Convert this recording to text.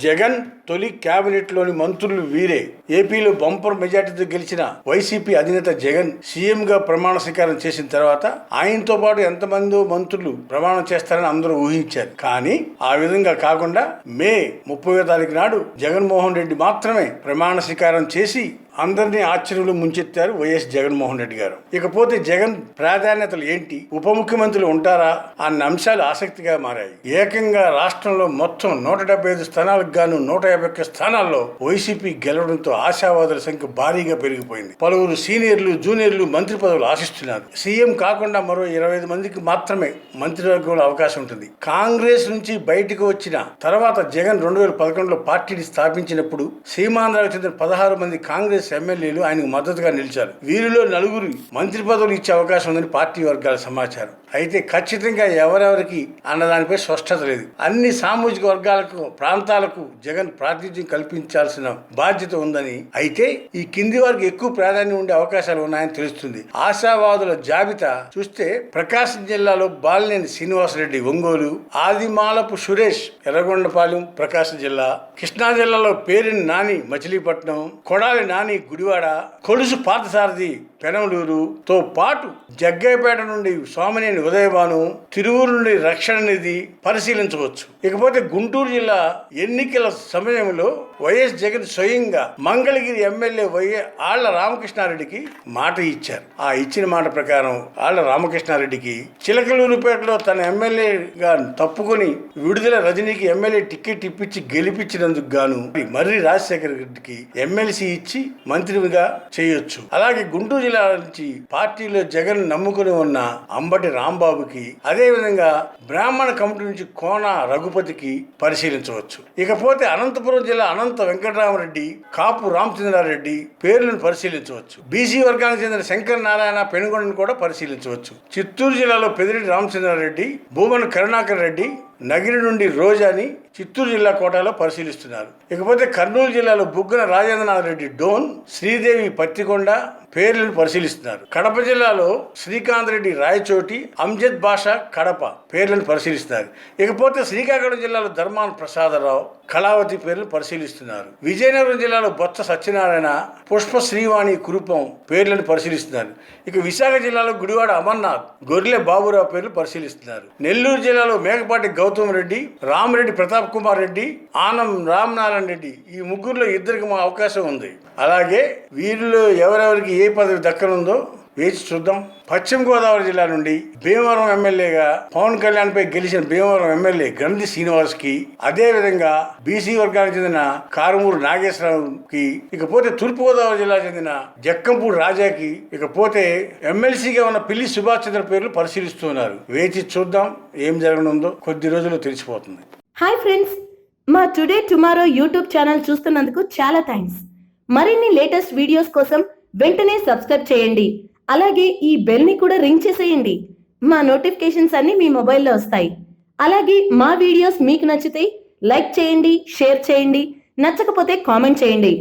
జగన్ తొలి క్యాబినెట్లోని మంత్రులు వీరే. ఏపీలో బంపర్ మెజార్టీతో గెలిచిన వైసీపీ అధినేత జగన్ సీఎంగా ప్రమాణ స్వీకారం చేసిన తర్వాత ఆయనతో పాటు ఎంతమంది మంత్రులు ప్రమాణం చేస్తారని అందరూ ఊహించారు. కానీ ఆ విధంగా కాకుండా మే 30వ తారీఖు నాడు జగన్మోహన్ రెడ్డి మాత్రమే ప్రమాణ స్వీకారం చేసి అందరినీ ఆశ్చర్యంలో ముంచెత్తారు వైఎస్ జగన్మోహన్ రెడ్డి గారు. ఇకపోతే జగన్ ప్రాధాన్యతలు ఏంటి, ఉప ముఖ్యమంత్రులు ఉంటారా అన్న అంశాలు ఆసక్తిగా మారాయి. ఏకంగా రాష్ట్రంలో మొత్తం 175 స్థానాలకు గాను 151 స్థానాల్లో వైసీపీ గెలవడంతో ఆశావాదుల సంఖ్య భారీగా పెరిగిపోయింది. పలువురు సీనియర్లు జూనియర్లు మంత్రి పదవులు ఆశిస్తున్నారు. సీఎం కాకుండా మరో 25 మందికి మాత్రమే మంత్రివర్గంలో అవకాశం ఉంటుంది. కాంగ్రెస్ నుంచి బయటకు వచ్చిన తర్వాత జగన్ 2011లో పార్టీని స్థాపించినప్పుడు సీమాంధ్రకు చెందిన 16 మంది కాంగ్రెస్ ఎమ్మెల్యేలు ఆయనకు మద్దతుగా నిలిచారు. వీరిలో 4 మంత్రి పదవులు ఇచ్చే అవకాశం ఉందని పార్టీ వర్గాల సమాచారం. అయితే ఖచ్చితంగా ఎవరెవరికి అన్నదానిపై స్పష్టత లేదు. అన్ని సామాజిక వర్గాలకు ప్రాంతాలకు జగన్ ప్రాతినిధ్యం కల్పించాల్సిన బాధ్యత ఉందని, అయితే ఈ కింది వారికి ఎక్కువ ప్రాధాన్యం ఉండే అవకాశాలు ఉన్నాయని తెలుస్తుంది. ఆశావాదుల జాబితా చూస్తే ప్రకాశం జిల్లాలో బాలినేని శ్రీనివాసరెడ్డి ఒంగోలు, ఆదిమాలపు సురేష్ ఎర్రగొండపాలెం ప్రకాశం జిల్లా, కృష్ణా జిల్లాలో పేరిని నాని మచిలీపట్నం, కొడాలి నాని గుడివాడ, కొలుసు పార్థసారథి పెనమలూరుతో పాటు జగ్గయ్యపేట నుండి సోమనేని ఉదయభాను, తిరువూరు నుండి రక్షణ నిధి పరిశీలించవచ్చు. ఇకపోతే గుంటూరు జిల్లా ఎన్నికల సమయంలో వైఎస్ జగన్ స్వయంగా మంగళగిరి ఎమ్మెల్యే ఆళ్ల రామకృష్ణారెడ్డికి మాట ఇచ్చారు. ఆ ఇచ్చిన మాట ప్రకారం ఆళ్ల రామకృష్ణారెడ్డికి చిలకలూరుపేటలో తన ఎమ్మెల్యేగా తప్పుకొని విడుదల రజనీకి ఎమ్మెల్యే టికెట్ ఇప్పించి గెలిపించినందుకు గాను మర్రి రాజశేఖర రెడ్డికి ఎమ్మెల్సీ ఇచ్చి మంత్రిగా చేయొచ్చు. అలాగే గుంటూరు జిల్లా నుంచి పార్టీలో జగన్ నమ్ముకుని ఉన్న అంబటి రాంబాబుకి, అదే విధంగా బ్రాహ్మణ కమిటీ నుంచి కోన రఘుపతికి పరిశీలించవచ్చు. ఇకపోతే అనంతపురం జిల్లా అనంత వెంకటరామరెడ్డి, కాపు రామచంద్రారెడ్డి పేర్లను పరిశీలించవచ్చు. బీసీ వర్గానికి చెందిన శంకర్ నారాయణ పెనుగొండను కూడా పరిశీలించవచ్చు. చిత్తూరు జిల్లాలో పెదిరెడ్డి రామచంద్రారెడ్డి, భూమన కరుణాకర్ రెడ్డి, నగిరి నుండి రోజాని చిత్తూరు జిల్లా కోటాలో పరిశీలిస్తున్నారు. ఇకపోతే కర్నూలు జిల్లాలో బుగ్గన రాజేంద్రనాథ్ రెడ్డి డోన్, శ్రీదేవి పత్తికొండ పేర్లను పరిశీలిస్తున్నారు. కడప జిల్లాలో శ్రీకాంత్ రెడ్డి రాయచోటి, అంజద్ బాషా కడప పేర్లను పరిశీలిస్తున్నారు. ఇకపోతే శ్రీకాకుళం జిల్లాలో ధర్మాన ప్రసాదరావు, కళావతి పేర్లను పరిశీలిస్తున్నారు. విజయనగరం జిల్లాలో బొత్స సత్యనారాయణ, పుష్ప శ్రీవాణి కురుపం పేర్లను పరిశీలిస్తున్నారు. ఇక విశాఖ జిల్లాలో గుడివాడ అమర్నాథ్, గొర్రెల బాబురావు పేర్లు పరిశీలిస్తున్నారు. నెల్లూరు జిల్లాలో మేకపాటి గౌతమ్ రెడ్డి, రామరెడ్డి ప్రతాప్ కుమార్ రెడ్డి, ఆనం రామనారాయణ రెడ్డి, ఈ ముగ్గురులో ఇద్దరికి మా అవకాశం ఉంది. అలాగే వీరిలో ఎవరెవరికి ఏ పదవి దక్కనుందో వేచి చూద్దాం. పశ్చిమ గోదావరి జిల్లా నుండి భీమవరం ఎమ్మెల్యేగా పవన్ కళ్యాణ్ పై గెలిచిన భీమవరం ఎమ్మెల్యే గ్రంథి శ్రీనివాస్ కి, అదే విధంగా బీసీ వర్గానికి చెందిన కారుమూరు నాగేశ్వరరావుకి, ఇకపోతే తూర్పు గోదావరి జిల్లా చెందిన జక్కంపూడి రాజాకి, ఇకపోతే ఎమ్మెల్సీగా ఉన్న పిల్లి సుభాష్ చంద్ర పేర్లు పరిశీలిస్తున్నారు. వేచి చూద్దాం ఏం జరగనుందో, కొద్ది రోజుల్లో తెలిసిపోతుంది. హాయ్ ఫ్రెండ్స్, మా టుడే టుమారో యూట్యూబ్ ఛానల్ చూస్తున్నందుకు చాలా థ్యాంక్స్. మరిన్ని లేటెస్ట్ వీడియోస్ కోసం వెంటనే సబ్స్క్రైబ్ చేయండి. అలాగే ఈ బెల్ ని కూడా రింగ్ చేసేయండి. మా నోటిఫికేషన్స్ అన్ని మీ మొబైల్లో వస్తాయి. అలాగే మా వీడియోస్ మీకు నచ్చితే లైక్ చేయండి, షేర్ చేయండి, నచ్చకపోతే కామెంట్ చేయండి.